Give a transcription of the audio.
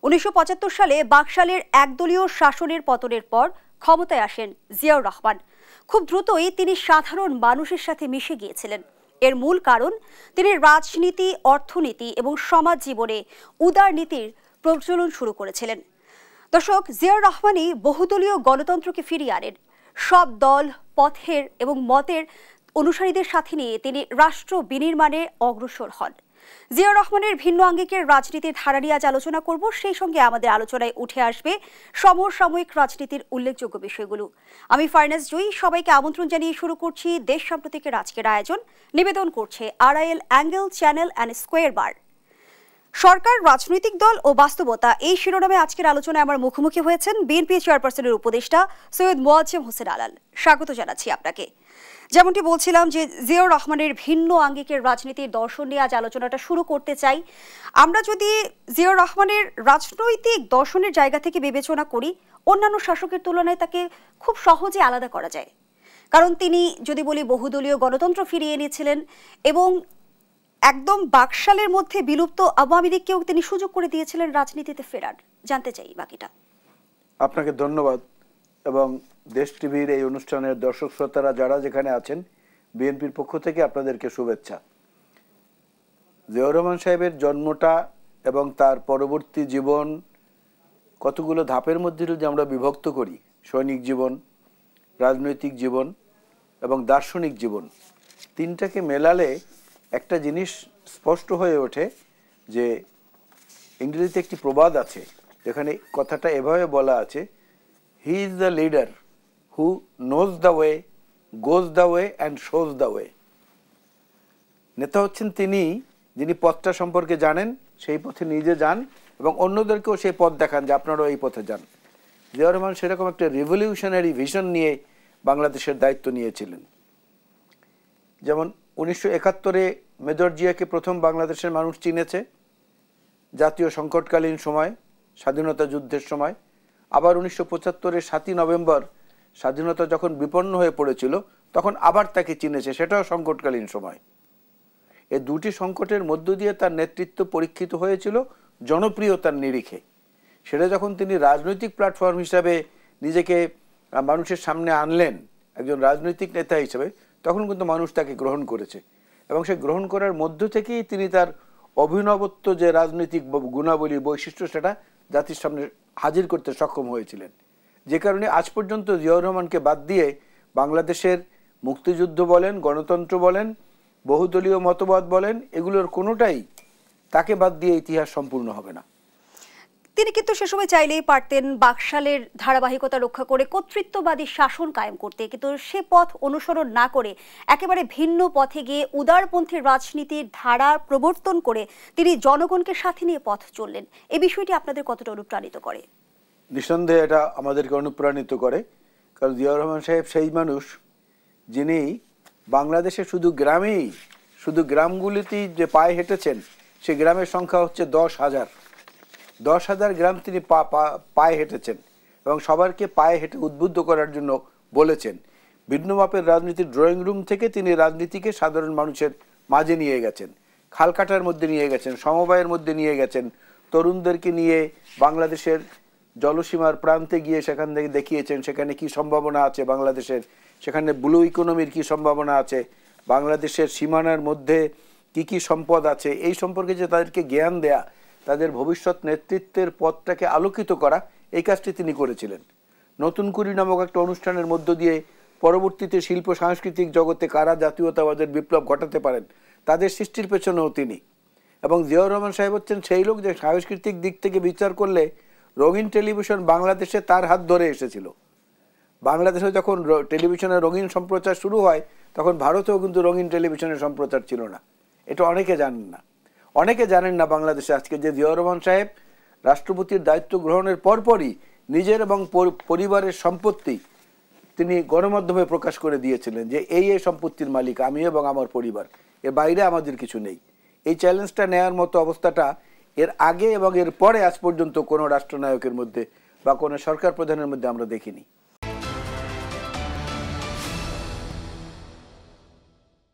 ১৯৭৫ সালে বাকশালের একদলীয় শাসনের পতনের পর ক্ষমতায় আসেন জিয়াউর রহমান। খুব দ্রুতই তিনি সাধারণ মানুষের সাথে মিশে গিয়েছিলেন। এর মূল কারণ তিনি রাজনীতি, অর্থনীতি এবং সমাজ জীবনে উদার নীতির প্রচলন শুরু করেছিলেন। দর্শক, জিয়াউর রহমানই বহুদলীয় গণতন্ত্রকে ফিরিয়ে আনেন। সব দল, পথের এবং মতের অনুসারীদের সাথে নিয়ে তিনি রাষ্ট্র বিনির্মাণে অগ্রসর হন। জিয়াউর রহমানের ভিন্ন আঙ্গিকের রাজনীতির ধারা নিয়ে আজ আলোচনা করব। সেই সঙ্গে আমাদের আলোচনায় উঠে আসবে সমসাময়িক রাজনীতির উল্লেখযোগ্য বিষয়গুলো। আমি ফারনাজ জয়ী, সবাইকে আমন্ত্রণ জানিয়ে শুরু করছি দেশ সাম্প্রতিকের আজকের আয়োজন। নিবেদন করছে RIL angle channel and square bar. সরকার, রাজনৈতিক দল ও বাস্তবতা, এই শিরোনামে আজকের আলোচনায় আমার মুখোমুখি হয়েছেন বিএনপি চেয়ারপারসনের উপদেষ্টা সৈয়দ মোয়াজ্জেম হোসেন আলাল। স্বাগত জানাচ্ছি আপনাকে। যেমনটি বলছিলাম যে জিয়াউর রহমানের ভিন্ন আঙ্গিকের রাজনীতির দর্শন নিয়ে আজ আলোচনাটা শুরু করতে চাই। আমরা যদি জিয়াউর রহমানের রাজনৈতিক দর্শনের জায়গা থেকে বিবেচনা করি, অন্যান্য শাসকের তুলনায় তাকে খুব সহজে আলাদা করা যায়। কারণ তিনি, যদি বলি, বহুদলীয় গণতন্ত্র ফিরিয়ে এনেছিলেন এবং একদম বাকশালের মধ্যে বিলুপ্ত আওয়ামী লীগকেও তিনি সুযোগ করে দিয়েছিলেন রাজনীতিতে ফেরার। জানতে চাই বাকিটা। আপনাকে ধন্যবাদ এবং দেশ টিভির এই অনুষ্ঠানের দর্শক শ্রোতারা যারা যেখানে আছেন, বিএনপির পক্ষ থেকে আপনাদেরকে শুভেচ্ছা। জিয়াউর রহমান সাহেবের জন্মটা এবং তার পরবর্তী জীবন কতগুলো ধাপের মধ্যে যদি আমরা বিভক্ত করি, সৈনিক জীবন, রাজনৈতিক জীবন এবং দার্শনিক জীবন, তিনটাকে মেলালে একটা জিনিস স্পষ্ট হয়ে ওঠে যে ইংরেজিতে একটি প্রবাদ আছে যেখানে কথাটা এভাবে বলা আছে, he is the leader who knows the way, goes the way and shows the way. নেতা হচ্ছেন তিনি যিনি পথটা সম্পর্কে জানেন, সেই পথে নিজে যান এবং অন্যদেরকেও সেই পথ দেখান যে আপনারাও এই পথে যান। জিয়াউর রহমান সেরকম একটা রিভলিউশনারি ভিশন নিয়ে বাংলাদেশের দায়িত্ব নিয়েছিলেন। যেমন 1971-এ মেজর জিয়াকে প্রথম বাংলাদেশের মানুষ চিনেছে, জাতীয় সংকটকালীন সময়, স্বাধীনতা যুদ্ধের সময়। আবার 1975-এর 7ই নভেম্বর স্বাধীনতা যখন বিপন্ন হয়ে পড়েছিল তখন আবার তাকে চিনেছে, সেটাও সংকটকালীন সময়। এই দুটি সংকটের মধ্য দিয়ে তার নেতৃত্ব পরীক্ষিত হয়েছিল জনপ্রিয়তার নিরিখে। সেটা যখন তিনি রাজনৈতিক প্ল্যাটফর্ম হিসাবে নিজেকে মানুষের সামনে আনলেন একজন রাজনৈতিক নেতা হিসেবে, তখন কিন্তু মানুষ তাকে গ্রহণ করেছে এবং সে গ্রহণ করার মধ্য থেকেই তিনি তার অভিনবত্ব যে রাজনৈতিক গুণাবলী, বৈশিষ্ট্য, সেটা জাতির সামনে হাজির করতে সক্ষম হয়েছিলেন। যে কারণে আজ পর্যন্ত জিয়াউর রহমানকে বাদ দিয়ে বাংলাদেশের মুক্তিযুদ্ধ বলেন, গণতন্ত্র বলেন, বহুদলীয় মতবাদ বলেন, এগুলোর কোনোটাই তাকে বাদ দিয়ে ইতিহাস সম্পূর্ণ হবে না। তিনি কিন্তু সে সময় চাইলেই পারতেন বাকশালের ধারাবাহিকতা রক্ষা করে কর্তৃত্ববাদী শাসন কায়েম করতে, কিন্তু সে পথ অনুসরণ না করে একেবারে ভিন্ন পথে গিয়ে উদারপন্থী রাজনীতির ধারা প্রবর্তন করে তিনি জনগণকে সাথে নিয়ে পথ চললেন। এই বিষয়টি আপনাদের কতটা অনুপ্রাণিত করে? নিঃসন্দেহে এটা আমাদেরকে অনুপ্রাণিত করে, কারণ জিয়াউর রহমান সাহেব সেই মানুষ যিনি বাংলাদেশে শুধু গ্রামগুলিতেই যে পায়ে হেঁটেছেন, সে গ্রামের সংখ্যা হচ্ছে 10,000 গ্রাম তিনি পায়ে হেঁটেছেন এবং সবারকে পায়ে হেঁটে উদ্বুদ্ধ করার জন্য বলেছেন। ভিন্ন মাপের রাজনীতির ড্রয়িং রুম থেকে তিনি রাজনীতিকে সাধারণ মানুষের মাঝে নিয়ে গেছেন, খালকাটার মধ্যে নিয়ে গেছেন, সমবায়ের মধ্যে নিয়ে গেছেন, তরুণদেরকে নিয়ে বাংলাদেশের জলসীমার প্রান্তে গিয়ে সেখান থেকে দেখিয়েছেন সেখানে কি সম্ভাবনা আছে বাংলাদেশের, সেখানে ব্লু ইকোনমির কি সম্ভাবনা আছে, বাংলাদেশের সীমানার মধ্যে কি কি সম্পদ আছে, এই সম্পর্কে যে তাদেরকে জ্ঞান দেয়া, তাদের ভবিষ্যৎ নেতৃত্বের পথটাকে আলোকিত করা, এই কাজটি তিনি করেছিলেন। নতুন কুড়ি নামক একটা অনুষ্ঠানের মধ্য দিয়ে পরবর্তীতে শিল্প সাংস্কৃতিক জগতে কারা জাতীয়তাবাদের বিপ্লব ঘটাতে পারেন তাদের সৃষ্টির পেছনেও তিনি। এবং জিয়াউর রহমান সাহেব হচ্ছেন সেই লোক যে সাংস্কৃতিক দিক থেকে বিচার করলে রঙিন টেলিভিশন বাংলাদেশে তার হাত ধরে এসেছিল। বাংলাদেশে যখন টেলিভিশনের রঙিন সম্প্রচার শুরু হয় তখন ভারতেও কিন্তু রঙিন টেলিভিশনের সম্প্রচার ছিল না। এটা অনেকে জানেন না বাংলাদেশে আজকে যে জিয়াউর রহমান সাহেব রাষ্ট্রপতির দায়িত্ব গ্রহণের পরপরই নিজের এবং পরিবারের সম্পত্তি তিনি গণমাধ্যমে প্রকাশ করে দিয়েছিলেন যে এই সম্পত্তির মালিক আমি এবং আমার পরিবার, এর বাইরে আমাদের কিছু নেই। এই চ্যালেঞ্জটা নেওয়ার মতো অবস্থাটা এর আগে এবং এর পরে আজ পর্যন্ত কোনো রাষ্ট্রনায়কের মধ্যে বা কোনো সরকার প্রধানের মধ্যে আমরা দেখিনি।